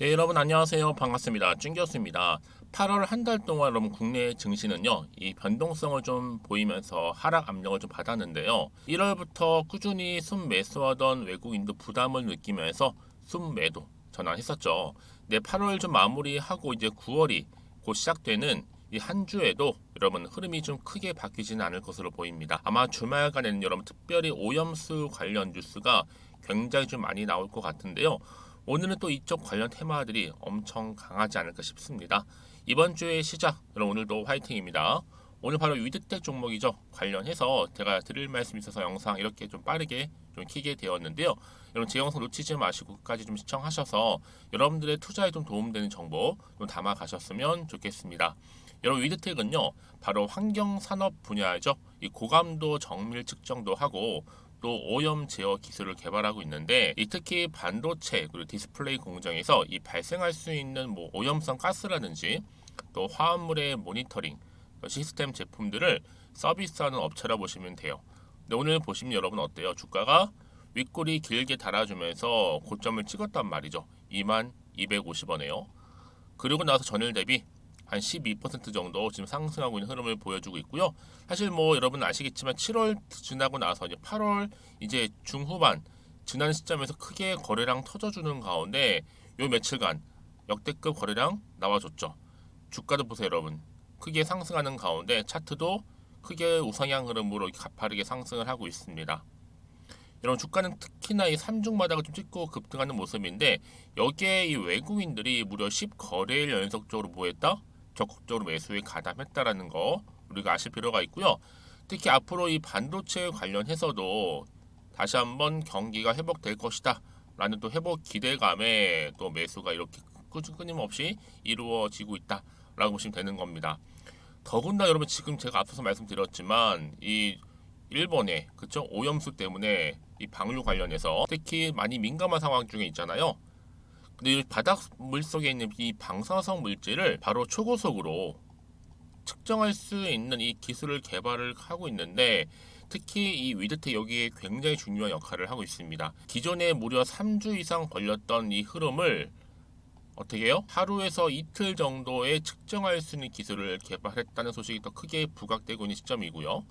네, 여러분 안녕하세요. 반갑습니다. 찐교수입니다. 8월 한 달 동안 여러분 국내 증시는요, 이 변동성을 좀 보이면서 하락 압력을 좀 받았는데요. 1월부터 꾸준히 순매수하던 외국인도 부담을 느끼면서 순매도 전환했었죠. 네, 8월 좀 마무리하고 이제 9월이 곧 시작되는 이 한 주에도 여러분 흐름이 좀 크게 바뀌지는 않을 것으로 보입니다. 아마 주말간에는 여러분 특별히 오염수 관련 뉴스가 굉장히 좀 많이 나올 것 같은데요. 오늘은 또 이쪽 관련 테마들이 엄청 강하지 않을까 싶습니다. 이번 주의 시작, 여러분 오늘도 화이팅입니다. 오늘 바로 위드텍 종목이죠. 관련해서 제가 드릴 말씀이 있어서 영상 이렇게 좀 빠르게 좀 키게 되었는데요. 여러분 제 영상 놓치지 마시고 끝까지 좀 시청하셔서 여러분들의 투자에 좀 도움되는 정보 좀 담아 가셨으면 좋겠습니다. 여러분 위드텍은요, 바로 환경산업 분야죠. 이 고감도 정밀 측정도 하고 또 오염 제어 기술을 개발하고 있는데, 이 특히 반도체 그리고 디스플레이 공정에서 이 발생할 수 있는 뭐 오염성 가스라든지 또 화합물의 모니터링 시스템 제품들을 서비스하는 업체라 보시면 돼요. 근데 오늘 보시면 여러분 어때요? 주가가 윗골이 길게 달아주면서 고점을 찍었단 말이죠. 2250원에요. 그리고 나서 전일 대비 한 12% 정도 지금 상승하고 있는 흐름을 보여주고 있고요. 사실 뭐 여러분 아시겠지만 7월 지나고 나서 이제 8월 이제 중후반 지난 시점에서 크게 거래량 터져주는 가운데 요 며칠간 역대급 거래량 나와줬죠. 주가도 보세요, 여러분. 크게 상승하는 가운데 차트도 크게 우상향 흐름으로 가파르게 상승을 하고 있습니다. 여러분 주가는 특히나 이 3중 바닥을 좀 찍고 급등하는 모습인데, 여기에 이 외국인들이 무려 10거래일 연속적으로 뭐 했다? 적극적으로 매수에 가담했다라는 거 우리가 아실 필요가 있고요. 특히 앞으로 이 반도체 관련해서도 다시 한번 경기가 회복될 것이다 라는 또 회복 기대감에 또 매수가 이렇게 끊임없이 이루어지고 있다 라고 보시면 되는 겁니다. 더군다나 여러분 지금 제가 앞서서 말씀드렸지만 이 일본의 그쵸 오염수 때문에 이 방류 관련해서 특히 많이 민감한 상황 중에 있잖아요. 근데 이 바닥 물 속에 있는 이 방사성 물질을 바로 초고속으로 측정할 수 있는 이 기술을 개발을 하고 있는데, 특히 이 위드텍 여기에 굉장히 중요한 역할을 하고 있습니다. 기존에 무려 3주 이상 걸렸던 이 흐름을 어떻게 해요? 하루에서 이틀 정도에 측정할 수 있는 기술을 개발했다는 소식이 더 크게 부각되고 있는 시점이고요.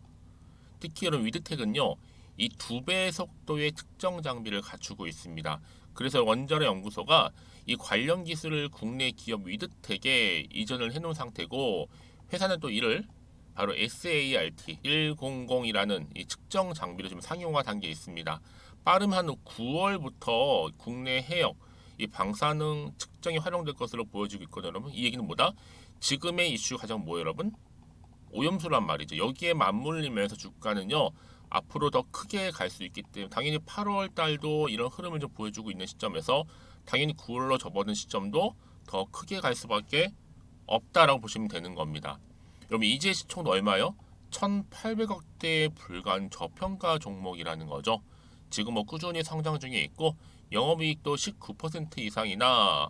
특히 이런 위드텍은요, 이 2배의 속도의 측정 장비를 갖추고 있습니다. 그래서 원자로 연구소가 이 관련 기술을 국내 기업 위드텍에 이전을 해놓은 상태고, 회사는 또 이를 바로 SART 100이라는 이 측정 장비를 좀 상용화 단계에 있습니다. 빠르면 한 9월부터 국내 해역 이 방사능 측정이 활용될 것으로 보여지고 있거든요, 여러분. 이 얘기는 뭐다? 지금의 이슈 가장 뭐예요, 여러분? 오염수란 말이죠. 여기에 맞물리면서 주가는요, 앞으로 더 크게 갈 수 있기 때문에 당연히 8월 달도 이런 흐름을 좀 보여주고 있는 시점에서 당연히 9월로 접어든 시점도 더 크게 갈 수밖에 없다라고 보시면 되는 겁니다. 여러분 이제 시총도 얼마요? 1,800억대에 불과한 저평가 종목이라는 거죠. 지금 뭐 꾸준히 성장 중에 있고 영업이익도 19% 이상이나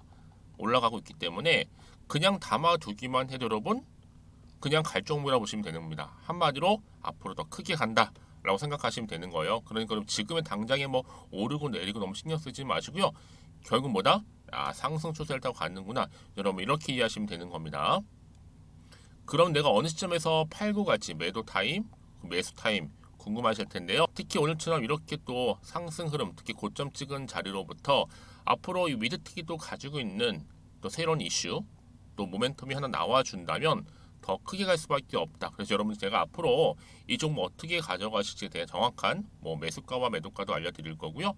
올라가고 있기 때문에 그냥 담아두기만 해도 여러분 그냥 갈 종목이라고 보시면 되는 겁니다. 한마디로 앞으로 더 크게 간다 라고 생각하시면 되는 거예요. 그러니까 그럼 지금의 당장에 뭐 오르고 내리고 너무 신경 쓰지 마시고요. 결국 뭐다? 상승 추세를 타고 가는구나. 여러분 이렇게 이해하시면 되는 겁니다. 그럼 내가 어느 시점에서 팔고 갈지 매도 타임, 매수 타임 궁금하실 텐데요. 특히 오늘처럼 이렇게 또 상승 흐름, 특히 고점 찍은 자리로부터 앞으로 이 위드텍이 또 가지고 있는 또 새로운 이슈, 또 모멘텀이 하나 나와준다면 더 크게 갈 수밖에 없다. 그래서 여러분 제가 앞으로 이 종목 어떻게 가져가실지에 대해 정확한 뭐 매수가와 매도가도 알려드릴 거고요.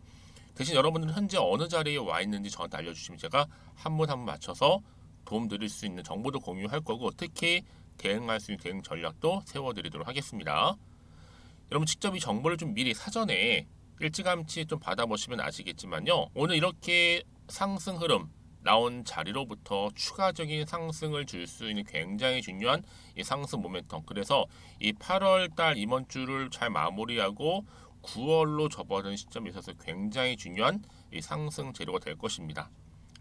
대신 여러분들은 현재 어느 자리에 와 있는지 저한테 알려주시면 제가 한 분 한 분 맞춰서 도움 드릴 수 있는 정보도 공유할 거고, 특히 대응할 수 있는 대응 전략도 세워드리도록 하겠습니다. 여러분 직접 이 정보를 좀 미리 사전에 일찌감치 좀 받아보시면 아시겠지만요. 오늘 이렇게 상승 흐름 나온 자리로부터 추가적인 상승을 줄 수 있는 굉장히 중요한 이 상승 모멘텀. 그래서 이 8월 달 이번 주를 잘 마무리하고 9월로 접어든 시점에 있어서 굉장히 중요한 이 상승 재료가 될 것입니다.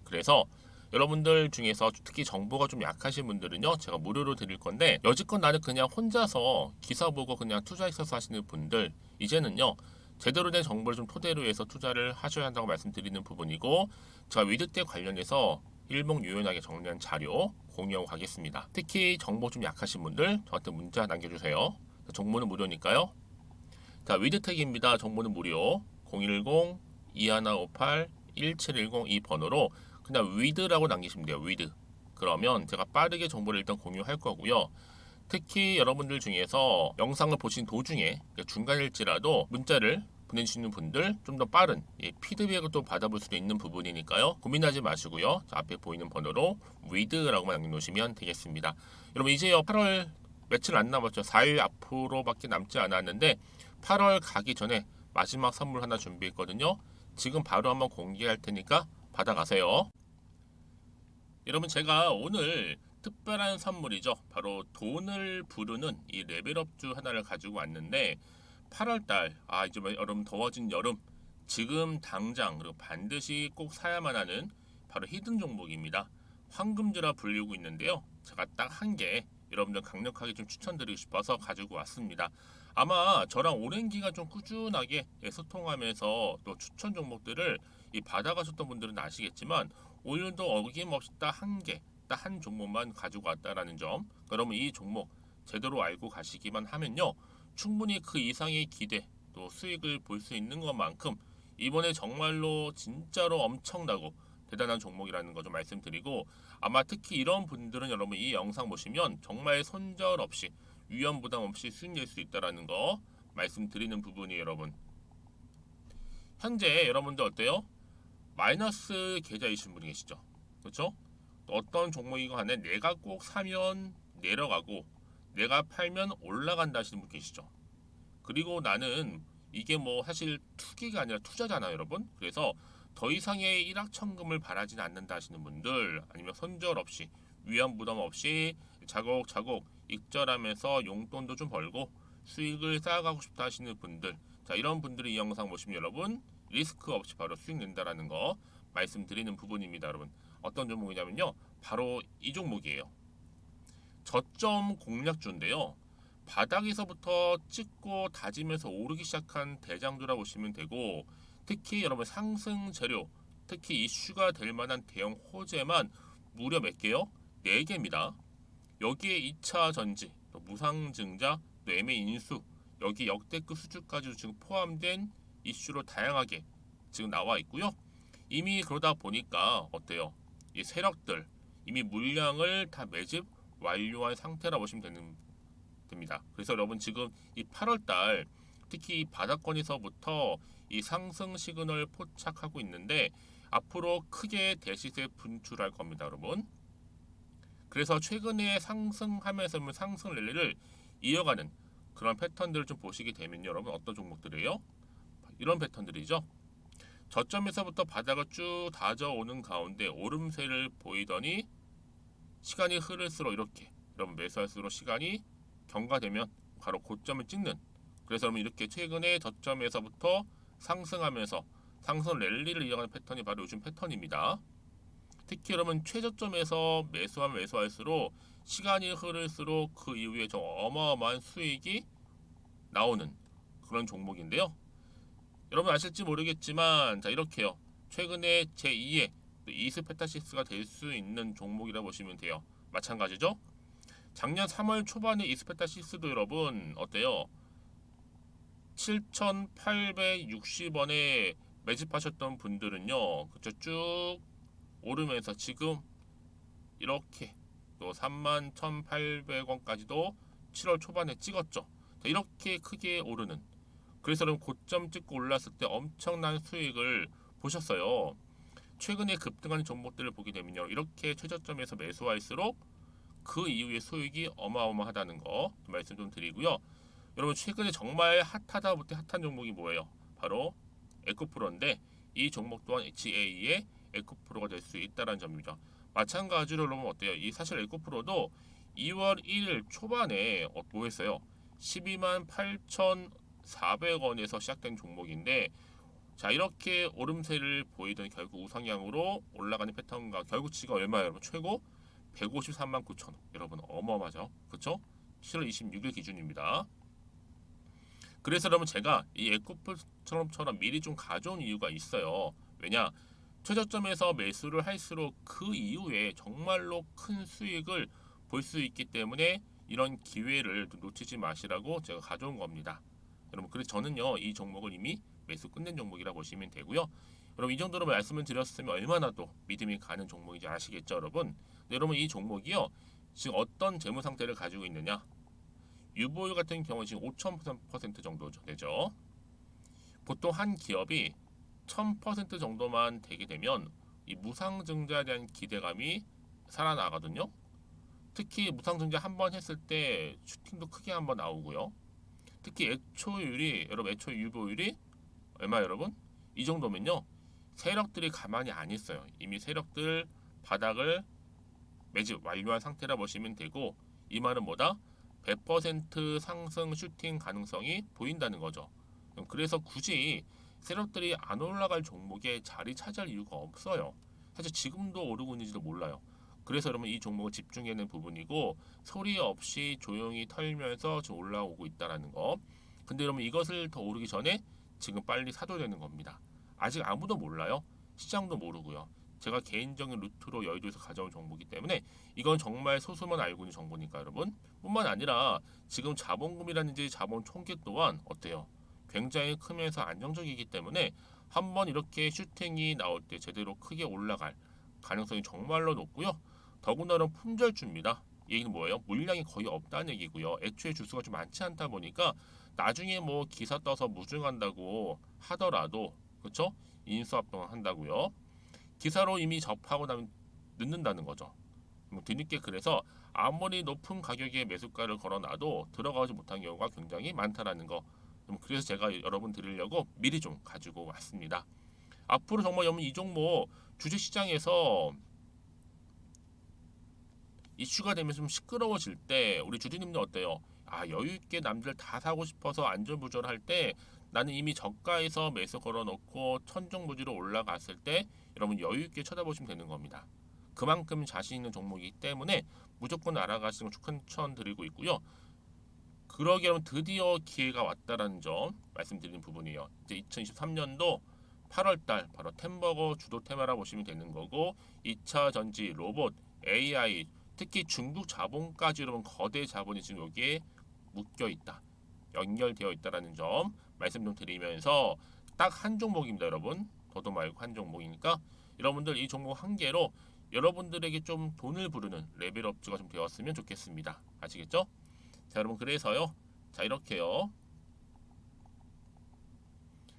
그래서 여러분들 중에서 특히 정보가 좀 약하신 분들은요, 제가 무료로 드릴 건데, 여지껏 나는 그냥 혼자서 기사 보고 그냥 투자 익서스 하시는 분들, 이제는요 제대로 된 정보를 좀 토대로 해서 투자를 하셔야 한다고 말씀드리는 부분이고, 제가 위드때 관련해서 일목요연하게 정리한 자료 공유하고 가겠습니다. 특히 정보 좀 약하신 분들 저한테 문자 남겨주세요. 정보는 무료니까요. 자, 위드텍입니다. 정보는 무료. 010-2158-1710 이 번호로 그냥 위드라고 남기시면 돼요. 위드. 그러면 제가 빠르게 정보를 일단 공유할 거고요. 특히 여러분들 중에서 영상을 보신 도중에 중간일지라도 문자를 보내주시는 분들 좀 더 빠른 피드백을 또 받아볼 수도 있는 부분이니까요. 고민하지 마시고요. 자, 앞에 보이는 번호로 위드라고만 남겨놓으시면 되겠습니다. 여러분 이제요 8월 며칠 안 남았죠. 4일 앞으로밖에 남지 않았는데 8월 가기 전에 마지막 선물 하나 준비했거든요. 지금 바로 한번 공개할 테니까 받아가세요. 여러분 제가 오늘 특별한 선물이죠. 바로 돈을 부르는 이 레벨업주 하나를 가지고 왔는데 8월달 이제 여러분 더워진 여름 지금 당장 그리고 반드시 꼭 사야만 하는 바로 히든 종목입니다. 황금주라 불리고 있는데요. 제가 딱 한 개 여러분들 강력하게 좀 추천드리고 싶어서 가지고 왔습니다. 아마 저랑 오랜 기간 좀 꾸준하게 소통하면서 또 추천 종목들을 받아가셨던 분들은 아시겠지만 오늘도 어김없이 딱 한 개, 딱 한 종목만 가지고 왔다라는 점. 그러면 이 종목 제대로 알고 가시기만 하면요. 충분히 그 이상의 기대 또 수익을 볼 수 있는 것만큼 이번에 정말로 진짜로 엄청나고 대단한 종목이라는 거 좀 말씀드리고, 아마 특히 이런 분들은 여러분 이 영상 보시면 정말 손절 없이 위험 부담 없이 수익 낼 수 있다라는 거 말씀드리는 부분이에요. 여러분 현재 여러분들 어때요? 마이너스 계좌이신 분이 계시죠? 그렇죠? 어떤 종목이건 간에 내가 꼭 사면 내려가고 내가 팔면 올라간다 하시는 분 계시죠? 그리고 나는 이게 뭐 사실 투기가 아니라 투자잖아요, 여러분. 그래서 더 이상의 일확천금을 바라진 않는다 하시는 분들, 아니면 손절 없이 위험 부담 없이 차곡차곡 익절하면서 용돈도 좀 벌고 수익을 쌓아가고 싶다 하시는 분들, 자 이런 분들이 이 영상 보시면 여러분 리스크 없이 바로 수익 낸다라는 거 말씀드리는 부분입니다. 여러분 어떤 종목이냐면요, 바로 이 종목이에요. 저점 공략주인데요. 바닥에서부터 찍고 다지면서 오르기 시작한 대장주라 보시면 되고, 특히 여러분 상승 재료, 특히 이슈가 될 만한 대형 호재만 무려 몇 개요? 4개입니다. 여기에 2차 전지, 또 무상증자, 또 매매 인수, 여기 역대급 수주까지 지금 포함된 이슈로 다양하게 지금 나와 있고요. 이미 그러다 보니까 어때요? 이 세력들 이미 물량을 다 매집 완료한 상태라 보시면 됩니다. 그래서 여러분 지금 이 8월달 특히 이 바닥권에서부터 이 상승 시그널 포착하고 있는데 앞으로 크게 대시세 분출할 겁니다, 여러분. 그래서 최근에 상승하면서 상승 랠리를 이어가는 그런 패턴들을 좀 보시게 되면 여러분 어떤 종목들이에요? 이런 패턴들이죠. 저점에서부터 바닥을 쭉 다져오는 가운데 오름세를 보이더니 시간이 흐를수록 이렇게 여러분 매수할수록 시간이 경과되면 바로 고점을 찍는, 그래서 여러분 이렇게 최근에 저점에서부터 상승하면서 상승 랠리를 이어가는 패턴이 바로 요즘 패턴입니다. 특히 여러분 최저점에서 매수하면 매수할수록 시간이 흐를수록 그 이후에 좀 어마어마한 수익이 나오는 그런 종목인데요. 여러분 아실지 모르겠지만 자 이렇게요. 최근에 제2의 이스페타시스가 될 수 있는 종목이라 보시면 돼요. 마찬가지죠. 작년 3월 초반에 이스페타시스도 여러분 어때요? 7,860원에 매집하셨던 분들은요. 그쵸 쭉 오르면서 지금 이렇게 또 31,800원까지도 7월 초반에 찍었죠. 자, 이렇게 크게 오르는, 그래서 여러분 고점 찍고 올랐을 때 엄청난 수익을 보셨어요. 최근에 급등한 종목들을 보게 되면요, 이렇게 최저점에서 매수할수록 그 이후에 수익이 어마어마하다는 거 말씀 좀 드리고요. 여러분 최근에 정말 핫하다 못해 핫한 종목이 뭐예요? 바로 에코프로인데 이 종목 또한 HA의 에코프로가 될 수 있다는 점이죠. 마찬가지로 여러분 어때요? 이 사실 에코프로도 2월 1일 초반에 뭐 했어요? 128,400원에서 시작된 종목인데, 자 이렇게 오름세를 보이던 결국 우상향으로 올라가는 패턴과 결국 지금 얼마예요? 여러분 최고 153만 9천원. 여러분 어마어마하죠? 그쵸? 7월 26일 기준입니다. 그래서 여러분 제가 이 에코프처럼 미리 좀 가져온 이유가 있어요. 왜냐? 최저점에서 매수를 할수록 그 이후에 정말로 큰 수익을 볼 수 있기 때문에 이런 기회를 놓치지 마시라고 제가 가져온 겁니다. 여러분, 그래서 저는요 이 종목을 이미 매수 끝낸 종목이라 보시면 되고요. 여러분, 이 정도로 말씀을 드렸으면 얼마나 또 믿음이 가는 종목인지 아시겠죠, 여러분? 네, 여러분, 이 종목이요 지금 어떤 재무 상태를 가지고 있느냐? 유보율 같은 경우 지금 5,000% 정도 되죠. 보통 한 기업이 1000% 정도만 되게 되면 이 무상증자에 대한 기대감이 살아나거든요. 특히 무상증자 한 번 했을 때 슈팅도 크게 한 번 나오고요. 특히 애초율이, 여러분, 애초 유보율이 얼마, 여러분? 이 정도면요 세력들이 가만히 안 있어요. 이미 세력들 바닥을 매집 완료한 상태라 보시면 되고, 이 말은 뭐다? 100% 상승 슈팅 가능성이 보인다는 거죠. 그래서 굳이 세력들이 안 올라갈 종목에 자리 차지할 이유가 없어요. 사실 지금도 오르고 있는지도 몰라요. 그래서 여러분 이 종목을 집중해야 하는 부분이고, 소리 없이 조용히 털면서 지금 올라오고 있다는 거. 근데 여러분 이것을 더 오르기 전에 지금 빨리 사둬야 되는 겁니다. 아직 아무도 몰라요. 시장도 모르고요. 제가 개인적인 루트로 여의도에서 가져온 정보이기 때문에 이건 정말 소수만 알고 있는 정보니까 여러분. 뿐만 아니라 지금 자본금이라든지 자본 총계 또한 어때요? 굉장히 크면서 안정적이기 때문에 한번 이렇게 슈팅이 나올 때 제대로 크게 올라갈 가능성이 정말로 높고요. 더군다나 품절주입니다. 이 얘기는 뭐예요? 물량이 거의 없다는 얘기고요. 애초에 주수가 좀 많지 않다 보니까 나중에 뭐 기사 떠서 무증한다고 하더라도, 그렇죠? 인수합병을 한다고요. 기사로 이미 접하고 나면 늦는다는 거죠. 뒤늦게, 그래서 아무리 높은 가격에 매수가를 걸어놔도 들어가지 못한 경우가 굉장히 많다라는 거. 그래서 제가 여러분 드리려고 미리 좀 가지고 왔습니다. 앞으로 정말 여러분 이 종목 주식시장에서 이슈가 되면 좀 시끄러워질 때 우리 주주님들 어때요? 아, 여유 있게 남들 다 사고 싶어서 안절부절할 때 나는 이미 저가에서 매수 걸어놓고 천정부지로 올라갔을 때 여러분 여유 있게 쳐다보시면 되는 겁니다. 그만큼 자신 있는 종목이기 때문에 무조건 알아가시는 걸 추천드리고 있고요. 그러기 여러분 드디어 기회가 왔다라는 점 말씀드리는 부분이에요. 이제 2023년도 8월달 바로 템버거 주도 테마라 보시면 되는 거고, 2차 전지, 로봇, AI, 특히 중국 자본까지 여러분 거대 자본이 지금 여기에 묶여 있다, 연결되어 있다라는 점 말씀 좀 드리면서 딱 한 종목입니다, 여러분. 더도 말고 한 종목이니까 여러분들 이 종목 한 개로 여러분들에게 좀 돈을 부르는 레벨업주가 좀 되었으면 좋겠습니다. 아시겠죠? 자, 여러분, 그래서요. 자, 이렇게요.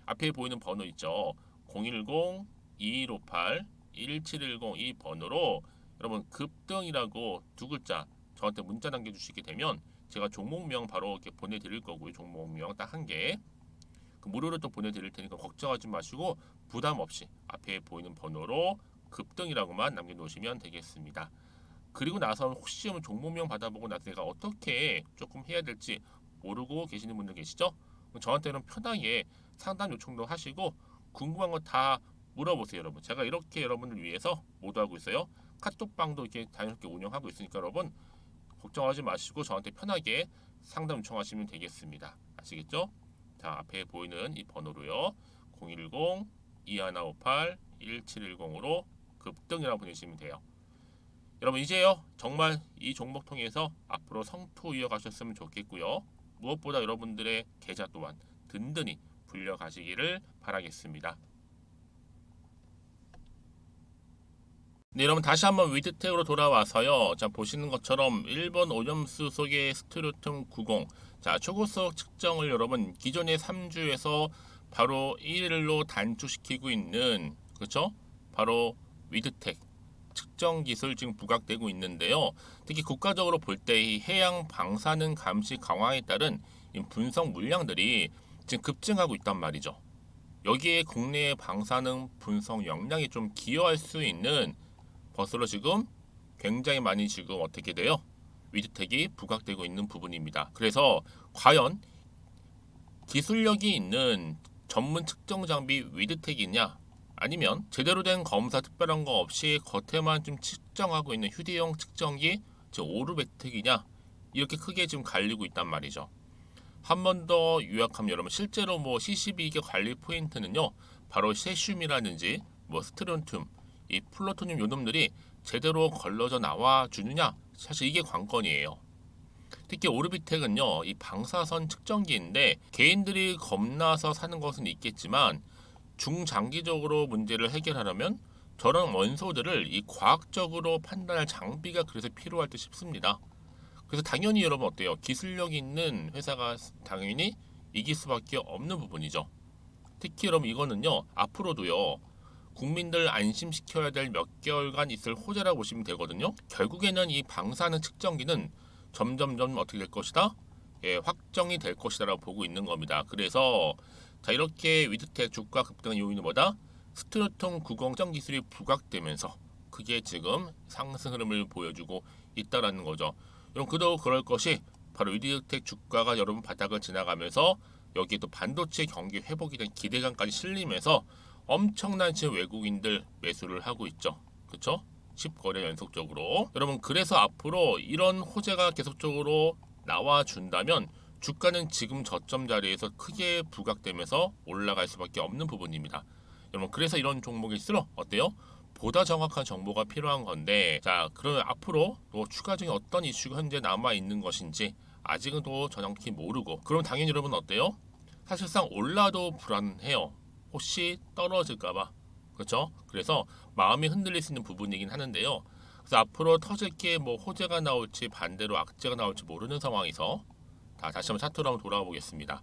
앞에 보이는 번호 있죠. 010-2158-1710 이 번호로 여러분 급등이라고 두 글자 저한테 문자 남겨주시게 되면 제가 종목명 바로 이렇게 보내드릴 거고요. 종목명 딱 한 개. 그 무료로 또 보내드릴 테니까 걱정하지 마시고 부담 없이 앞에 보이는 번호로 급등이라고만 남겨놓으시면 되겠습니다. 그리고 나서 혹시 종목명 받아보고 나서 내가 어떻게 조금 해야 될지 모르고 계시는 분들 계시죠? 저한테는 편하게 상담 요청도 하시고 궁금한 거 다 물어보세요, 여러분. 제가 이렇게 여러분을 위해서 모두하고 있어요. 카톡방도 이렇게 자연스럽게 운영하고 있으니까 여러분 걱정하지 마시고 저한테 편하게 상담 요청하시면 되겠습니다. 아시겠죠? 자, 앞에 보이는 이 번호로요. 010-2158-1710으로 급등이라고 보내시면 돼요. 여러분 이제요 정말 이 종목 통해서 앞으로 성투 이어가셨으면 좋겠고요. 무엇보다 여러분들의 계좌 또한 든든히 불려가시기를 바라겠습니다. 네, 여러분 다시 한번 위드텍으로 돌아와서요. 자, 보시는 것처럼 1번 오염수 속의 스트루툼 90. 자, 초고속 측정을 여러분 기존의 3주에서 바로 1일로 단축시키고 있는, 그렇죠? 바로 위드텍 측정 기술 지금 부각되고 있는데요. 특히 국가적으로 볼 때 이 해양 방사능 감시 강화에 따른 분석 물량들이 지금 급증하고 있단 말이죠. 여기에 국내의 방사능 분석 역량이 좀 기여할 수 있는 것으로 지금 굉장히 많이 지금 어떻게 돼요? 위드텍이 부각되고 있는 부분입니다. 그래서 과연 기술력이 있는 전문 측정 장비 위드텍이냐, 아니면 제대로 된 검사 특별한 거 없이 겉에만 좀 측정하고 있는 휴대용 측정기 즉 오르베텍이냐, 이렇게 크게 지금 갈리고 있단 말이죠. 한 번 더 요약하면 여러분 실제로 뭐 C12의 관리 포인트는요. 바로 세슘이라든지 뭐 스트론튬, 이 플루토늄 요놈들이 제대로 걸러져 나와 주느냐 사실 이게 관건이에요. 특히 오르비텍은요 이 방사선 측정기인데 개인들이 겁나서 사는 것은 있겠지만 중장기적으로 문제를 해결하려면 저런 원소들을 이 과학적으로 판단할 장비가 그래서 필요할 듯 싶습니다. 그래서 당연히 여러분 어때요? 기술력 있는 회사가 당연히 이길 수밖에 없는 부분이죠. 특히 여러분 이거는요 앞으로도요 국민들 안심시켜야 될 몇 개월간 있을 호재라고 보시면 되거든요. 결국에는 이 방사능 측정기는 점점점 어떻게 될 것이다? 예, 확정이 될 것이다라고 보고 있는 겁니다. 그래서 자 이렇게 위드텍 주가 급등한 요인은 뭐다? 스트로통 90 측정 기술이 부각되면서 그게 지금 상승 흐름을 보여주고 있다라는 거죠. 여러분 그도 그럴 것이 바로 위드텍 주가가 여러분 바닥을 지나가면서 여기에 또 반도체 경기 회복에 대한 기대감까지 실리면서 엄청난 지금 외국인들 매수를 하고 있죠. 그렇죠? 10거래 연속적으로. 여러분 그래서 앞으로 이런 호재가 계속적으로 나와준다면 주가는 지금 저점 자리에서 크게 부각되면서 올라갈 수밖에 없는 부분입니다. 여러분 그래서 이런 종목일수록 어때요? 보다 정확한 정보가 필요한 건데 자 그러면 앞으로 또 추가적인 어떤 이슈가 현재 남아 있는 것인지 아직은 또 정확히 모르고 그럼 당연히 여러분 어때요? 사실상 올라도 불안해요. 혹시 떨어질까봐 그렇죠? 그래서 마음이 흔들릴 수 있는 부분이긴 하는데요. 그래서 앞으로 터질 게 뭐 호재가 나올지 반대로 악재가 나올지 모르는 상황에서 다시 한번 차트로 한번 돌아가 보겠습니다.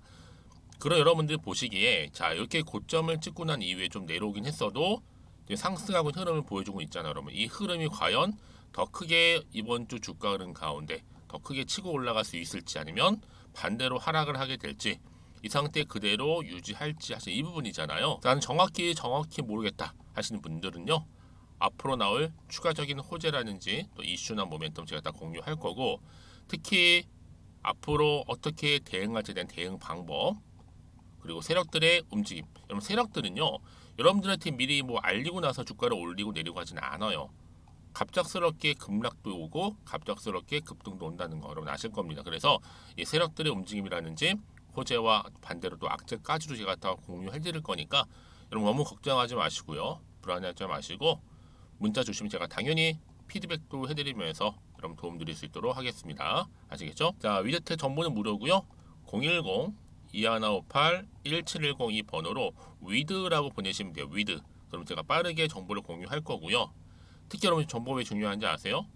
그럼 여러분들 보시기에 자 이렇게 고점을 찍고 난 이후에 좀 내려오긴 했어도 상승하고 흐름을 보여주고 있잖아요. 여러분 이 흐름이 과연 더 크게 이번 주 주가 흐름 가운데 더 크게 치고 올라갈 수 있을지 아니면 반대로 하락을 하게 될지 이 상태 그대로 유지할지 사실 이 부분이잖아요. 나는 정확히 모르겠다 하시는 분들은요. 앞으로 나올 추가적인 호재라든지 또 이슈나 모멘텀 제가 다 공유할 거고 특히 앞으로 어떻게 대응할지에 대한 대응 방법 그리고 세력들의 움직임. 여러분 세력들은요. 여러분들한테 미리 뭐 알리고 나서 주가를 올리고 내리고 하지는 않아요. 갑작스럽게 급락도 오고 갑작스럽게 급등도 온다는 거 여러분 아실 겁니다. 그래서 이 세력들의 움직임이라든지 호재와 반대로 또 악재까지도 제가 다 공유해 드릴 거니까 여러분 너무 걱정하지 마시고요. 불안해하지 마시고 문자 주시면 제가 당연히 피드백도 해드리면서 여러분 도움 드릴 수 있도록 하겠습니다. 아시겠죠? 자 위드텍 정보는 무료고요. 010-2158-1710 이 번호로 위드라고 보내시면 돼요. 위드. 그럼 제가 빠르게 정보를 공유할 거고요. 특히 여러분 정보 왜 중요한지 아세요?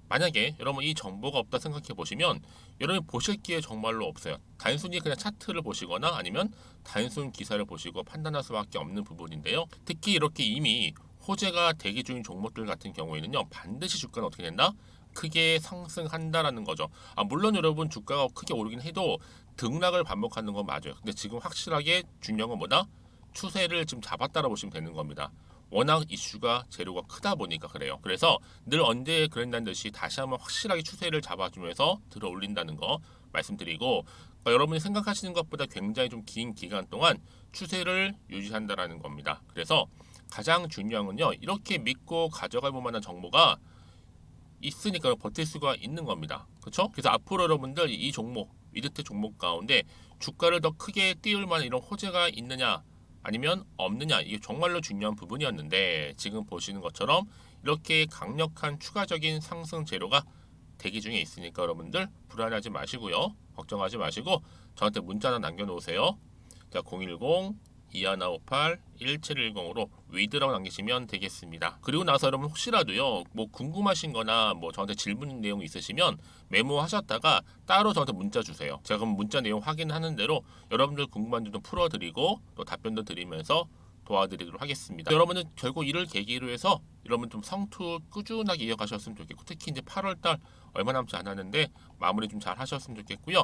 만약에 여러분 이 정보가 없다 생각해 보시면 여러분이 보실 기회 정말로 없어요. 단순히 그냥 차트를 보시거나 아니면 단순 기사를 보시고 판단할 수밖에 없는 부분인데요. 특히 이렇게 이미 호재가 대기 중인 종목들 같은 경우에는요. 반드시 주가는 어떻게 된다? 크게 상승한다라는 거죠. 물론 여러분 주가가 크게 오르긴 해도 등락을 반복하는 건 맞아요. 근데 지금 확실하게 중요한 건 뭐다? 추세를 지금 잡았다라 보시면 되는 겁니다. 워낙 이슈가 재료가 크다 보니까 그래요. 그래서 늘 언제 그랬다는 듯이 다시 한번 확실하게 추세를 잡아주면서 들어 올린다는 거 말씀드리고 여러분이 생각하시는 것보다 굉장히 좀 긴 기간 동안 추세를 유지한다라는 겁니다. 그래서 가장 중요한 건요. 이렇게 믿고 가져갈 만한 정보가 있으니까 버틸 수가 있는 겁니다. 그렇죠? 그래서 앞으로 여러분들 이 종목, 위드텍 종목 가운데 주가를 더 크게 띄울 만한 이런 호재가 있느냐 아니면 없느냐 이게 정말로 중요한 부분이었는데 지금 보시는 것처럼 이렇게 강력한 추가적인 상승 재료가 대기 중에 있으니까 여러분들 불안하지 마시고요. 걱정하지 마시고 저한테 문자나 남겨놓으세요. 자 010-2158-1710으로 위드라고 남기시면 되겠습니다. 그리고 나서 여러분 혹시라도요 뭐 궁금하신 거나 뭐 저한테 질문 내용 있으시면 메모하셨다가 따로 저한테 문자 주세요. 제가 그럼 문자 내용 확인하는 대로 여러분들 궁금한 점도 풀어드리고 또 답변도 드리면서 도와드리도록 하겠습니다. 여러분은 결국 이를 계기로 해서 여러분 좀 성투 꾸준하게 이어가셨으면 좋겠고 특히 이제 8월달 얼마 남지 않았는데 마무리 좀 잘 하셨으면 좋겠고요.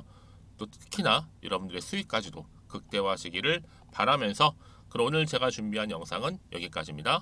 또 특히나 여러분들의 수익까지도 극대화하시기를 바라면서 그럼 오늘 제가 준비한 영상은 여기까지입니다.